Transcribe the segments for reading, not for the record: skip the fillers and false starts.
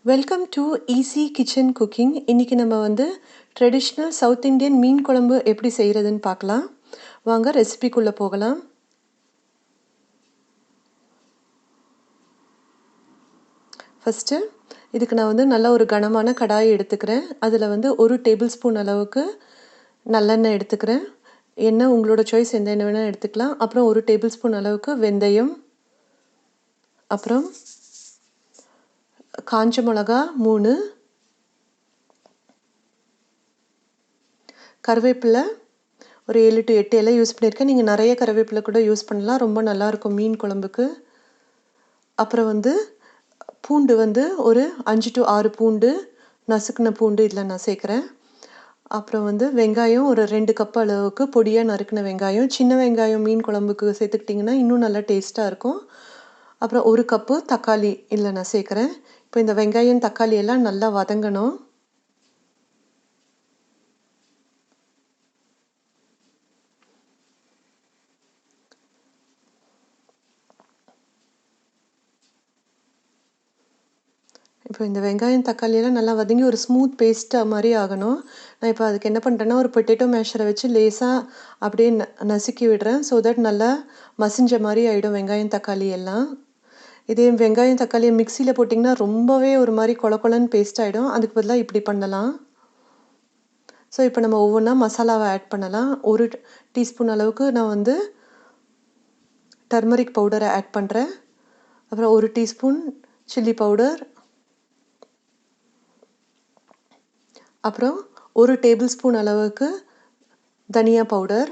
Welcome to easy kitchen cooking. இன்றைக்கி நம்ம traditional south Indian மீன் குழம்பு எப்படி செய்கிறதுன்னு பார்க்கலாம். வாங்க ரெசிபிக்குள்ளே போகலாம். ஃபஸ்ட்டு இதுக்கு நான் நல்ல ஒரு கனமான கடாயை எடுத்துக்கிறேன். அதில் 1 டேபிள் ஸ்பூன் அளவுக்கு நல்லெண்ணெய் எடுத்துக்கிறேன். எண்ணெய் உங்களோட சாய்ஸ் எந்த எண்ணெய் வேணால் எடுத்துக்கலாம். அப்புறம் 1 டேபிள் ஸ்பூன் அளவுக்கு வெந்தயம், அப்புறம் காஞ்ச மிளகா 3, கருவேப்பிலை ஒரு 7 to 8 இலை யூஸ் பண்ணியிருக்கேன். நீங்கள் நிறைய கருவேப்பிலை கூட யூஸ் பண்ணலாம், ரொம்ப நல்லாயிருக்கும் மீன் குழம்புக்கு. அப்புறம் பூண்டு ஒரு 5 to 6 பூண்டு, நசுக்கின பூண்டு இதில் நான் சேர்க்குறேன். அப்புறம் வெங்காயம் ஒரு 2 கப் அளவுக்கு பொடியாக நறுக்கின வெங்காயம். சின்ன வெங்காயம் மீன் குழம்புக்கு சேர்த்துக்கிட்டிங்கன்னா இன்னும் நல்லா டேஸ்ட்டாக இருக்கும். அப்புறம் 1 கப்பு தக்காளி இதில் நான் சேர்க்குறேன். இப்போ இந்த வெங்காயம் தக்காளி எல்லாம் நல்லா வதங்கணும். இப்போ இந்த வெங்காயம் தக்காளியெல்லாம் நல்லா வதங்கி ஒரு ஸ்மூத் பேஸ்ட்டாக மாதிரி ஆகணும். நான் இப்போ அதுக்கு என்ன பண்ணுறேன்னா, ஒரு பொட்டேட்டோ மேஷரை வச்சு லேசாக அப்படியே நசுக்கி விடுறேன். ஸோ தட் நல்லா மசிஞ்ச மாதிரி ஆகிடும் வெங்காயம் தக்காளி எல்லாம். இதே வெங்காயம் தக்காளியை மிக்சியில் போட்டிங்கன்னா ரொம்பவே ஒரு மாதிரி கொலன்னு பேஸ்ட் ஆகிடும். அதுக்கு பதிலாக இப்படி பண்ணலாம். ஸோ இப்போ நம்ம ஒவ்வொன்றா மசாலாவை ஆட் பண்ணலாம். 1 டீஸ்பூன் அளவுக்கு நான் டர்மரிக் பவுடரை ஆட் பண்ணுறேன். அப்புறம் 1 டீஸ்பூன் சில்லி பவுடர், அப்புறம் 1 டேபிள் ஸ்பூன் அளவுக்கு தனியா பவுடர்.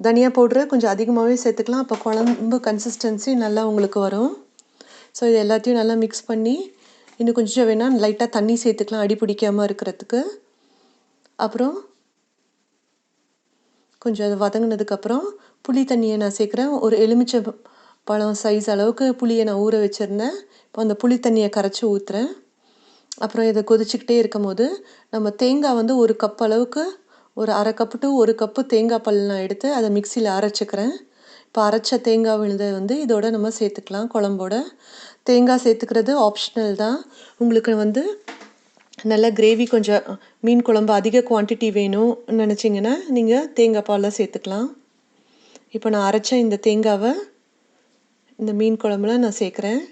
தனியா பவுடரை கொஞ்சம் அதிகமாகவே சேர்த்துக்கலாம், அப்போ குழம்பு கன்சிஸ்டன்சி நல்லா உங்களுக்கு வரும். ஸோ இது எல்லாத்தையும் நல்லா மிக்ஸ் பண்ணி இன்னும் கொஞ்சம் வேணால் லைட்டாக தண்ணி சேர்த்துக்கலாம் அடி பிடிக்காமல் இருக்கிறதுக்கு. அப்புறம் கொஞ்சம் அது வதங்கினதுக்கப்புறம் புளி தண்ணியை நான் சேர்க்குறேன். ஒரு எலுமிச்சை பழம் சைஸ் அளவுக்கு புளியை நான் ஊற வச்சுருந்தேன். இப்போ அந்த புளி தண்ணியை கரைச்சி ஊற்றுறேன். அப்புறம் இதை கொதிச்சுக்கிட்டே இருக்கும் போது நம்ம தேங்காய் 1 கப் அளவுக்கு ஒரு 1/2 கப்பு டு 1 கப்பு தேங்காய் பல் நான் எடுத்து அதை மிக்சியில் அரைச்சிக்கிறேன். இப்போ அரைச்ச தேங்காய் விழுதை இதோட நம்ம சேர்த்துக்கலாம் குழம்போட. தேங்காய் சேர்த்துக்கிறது ஆப்ஷனல் தான். உங்களுக்கு நல்ல கிரேவி கொஞ்சம் மீன் குழம்பு அதிக குவான்டிட்டி வேணும்னு நினச்சிங்கன்னா நீங்கள் தேங்காய் பாலை சேர்த்துக்கலாம். இப்போ நான் அரைச்ச இந்த தேங்காவை இந்த மீன் குழம்புல நான் சேர்க்குறேன்.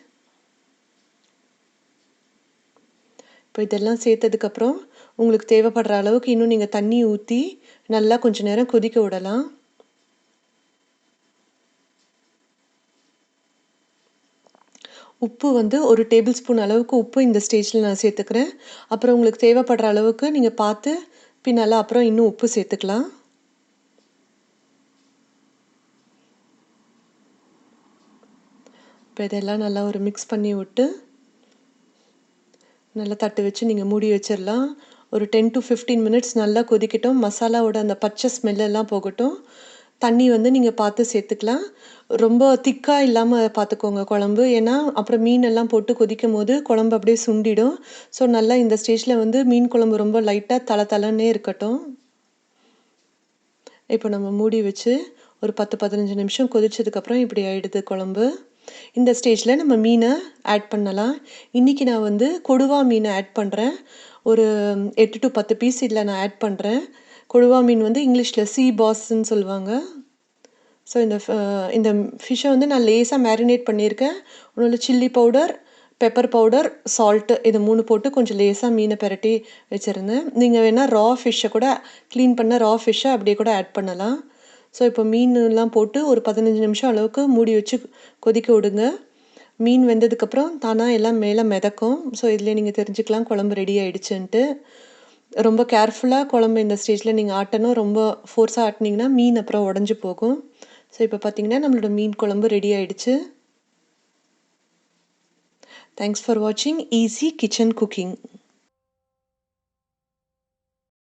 இப்போ இதெல்லாம் சேர்த்ததுக்கப்புறம் உங்களுக்கு தேவைப்படுற அளவுக்கு இன்னும் நீங்கள் தண்ணி ஊற்றி நல்லா கொஞ்சம் நேரம் கொதிக்க விடலாம். உப்பு 1 டேபிள் ஸ்பூன் அளவுக்கு உப்பு இந்த ஸ்டேஜில் நான் சேர்த்துக்கிறேன். அப்புறம் உங்களுக்கு தேவைப்படுற அளவுக்கு நீங்கள் பார்த்து பின்னால் அப்புறம் இன்னும் உப்பு சேர்த்துக்கலாம். இப்போ இதெல்லாம் நல்லா ஒரு மிக்ஸ் பண்ணி விட்டு நல்லா தட்டு வச்சு நீங்கள் மூடி வச்சிடலாம். ஒரு 10 to 15 மினிட்ஸ் நல்லா கொதிக்கட்டும். மசாலாவோட அந்த பச்சை ஸ்மெல்லெல்லாம் போகட்டும். தண்ணி நீங்கள் பார்த்து சேர்த்துக்கலாம். ரொம்ப திக்காக இல்லாமல் பார்த்துக்கோங்க குழம்பு. ஏன்னா அப்புறம் மீனெல்லாம் போட்டு கொதிக்கும் போது குழம்பு அப்படியே சுண்டிடும். ஸோ நல்லா இந்த ஸ்டேஜில் மீன் குழம்பு ரொம்ப லைட்டாக தளன்னே இருக்கட்டும். இப்போ நம்ம மூடி வச்சு ஒரு 10-15 நிமிஷம் கொதிச்சதுக்கப்புறம் இப்படி ஆகிடுது குழம்பு. இந்த ஸ்டேஜில் நம்ம மீனை ஆட் பண்ணலாம். இன்றைக்கி நான் கொடுவா மீனை ஆட் பண்ணுறேன். ஒரு 8 to 10 பீஸ் இதில் நான் ஆட் பண்ணுறேன். கொடுவா மீன் இங்கிலீஷில் சீ பாஸ்ன்னு சொல்லுவாங்க. ஸோ இந்த ஃபிஷ்ஷை நான் லேசாக மேரினேட் பண்ணியிருக்கேன். ஒன்றும் chilli powder, pepper powder, salt இது 3 போட்டு கொஞ்சம் லேசாக மீனை பிரட்டி வச்சுருந்தேன். நீங்கள் வேணால் ரா ஃபிஷ்ஷை கூட க்ளீன் பண்ண ரா ஃபிஷ்ஷை அப்படியே கூட ஆட் பண்ணலாம். ஸோ இப்போ மீன்லாம் போட்டு ஒரு 15 நிமிஷம் அளவுக்கு மூடி வச்சு கொதிக்க விடுங்க. மீன் வெந்ததுக்கப்புறம் தானாக எல்லாம் மேலே மிதக்கும். ஸோ இதில் நீங்கள் தெரிஞ்சுக்கலாம் குழம்பு ரெடி ஆகிடுச்சுன்ட்டு. ரொம்ப கேர்ஃபுல்லாக குழம்பு இந்த ஸ்டேஜில் நீங்கள் ஆட்டணும். ரொம்ப ஃபோர்ஸாக ஆட்டினீங்கன்னா மீன் அப்புறம் உடஞ்சி போகும். ஸோ இப்போ பார்த்தீங்கன்னா நம்மளோட மீன் குழம்பு ரெடி ஆகிடுச்சு. தேங்க்ஸ் ஃபார் வாட்சிங் ஈஸி கிச்சன் குக்கிங்.